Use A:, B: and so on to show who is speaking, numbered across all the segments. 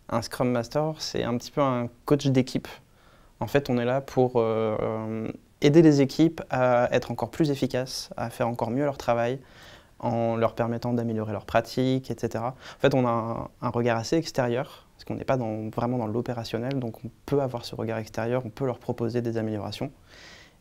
A: Un Scrum Master, c'est un petit peu un coach d'équipe. En fait, on est là pour aider les équipes à être encore plus efficaces, à faire encore mieux leur travail, en leur permettant d'améliorer leurs pratiques, etc. En fait, on a un regard assez extérieur, parce qu'on n'est pas vraiment dans l'opérationnel, donc on peut avoir ce regard extérieur, on peut leur proposer des améliorations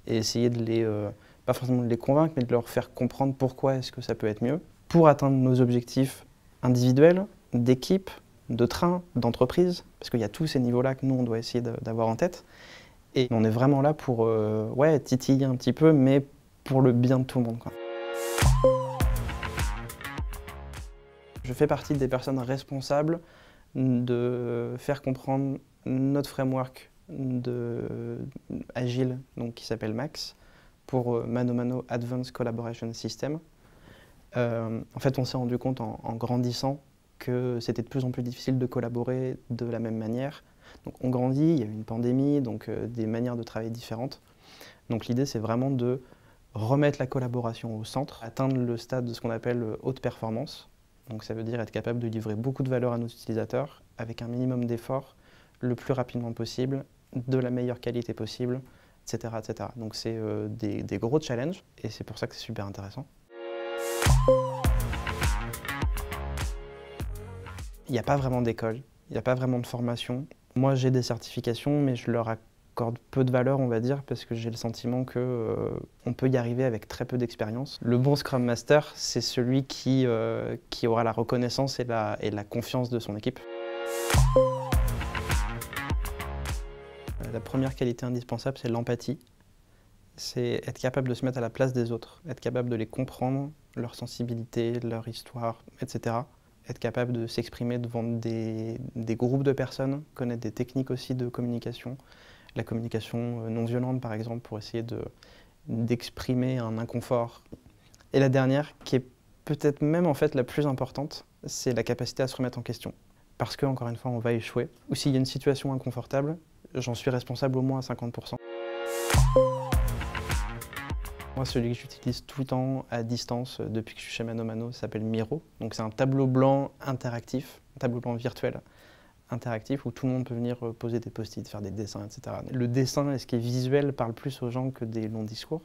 A: et essayer de pas forcément de les convaincre, mais de leur faire comprendre pourquoi est-ce que ça peut être mieux, pour atteindre nos objectifs individuels, d'équipe, de train, d'entreprise, parce qu'il y a tous ces niveaux-là que nous, on doit essayer d'avoir en tête. Et on est vraiment là pour titiller un petit peu, mais pour le bien de tout le monde, quoi. Je fais partie des personnes responsables de faire comprendre notre framework agile, donc, qui s'appelle MAX, pour Mano Mano Advanced Collaboration System. En fait, on s'est rendu compte en grandissant que c'était de plus en plus difficile de collaborer de la même manière. Donc on grandit, il y a eu une pandémie, donc des manières de travailler différentes. Donc l'idée, c'est vraiment de remettre la collaboration au centre, atteindre le stade de ce qu'on appelle haute performance. Donc ça veut dire être capable de livrer beaucoup de valeur à nos utilisateurs avec un minimum d'efforts, le plus rapidement possible, de la meilleure qualité possible, etc. etc. Donc c'est des gros challenges et c'est pour ça que c'est super intéressant. Il n'y a pas vraiment d'école, il n'y a pas vraiment de formation. Moi, j'ai des certifications, mais je leur accorde peu de valeur, on va dire, parce que j'ai le sentiment qu'on peut y arriver avec très peu d'expérience. Le bon Scrum Master, c'est celui qui aura la reconnaissance et la confiance de son équipe. La première qualité indispensable, c'est l'empathie. C'est être capable de se mettre à la place des autres, être capable de les comprendre, leur sensibilité, leur histoire, etc. Être capable de s'exprimer devant des groupes de personnes, connaître des techniques aussi de communication, la communication non violente par exemple, pour essayer d'exprimer un inconfort. Et la dernière, qui est peut-être même en fait la plus importante, c'est la capacité à se remettre en question. Parce que, encore une fois, on va échouer. Ou s'il y a une situation inconfortable, j'en suis responsable au moins à 50%. Moi, celui que j'utilise tout le temps à distance depuis que je suis chez Mano Mano s'appelle Miro. Donc c'est un tableau blanc interactif, un tableau blanc virtuel interactif où tout le monde peut venir poser des post-it, faire des dessins, etc. Le dessin et ce qui est visuel parle plus aux gens que des longs discours.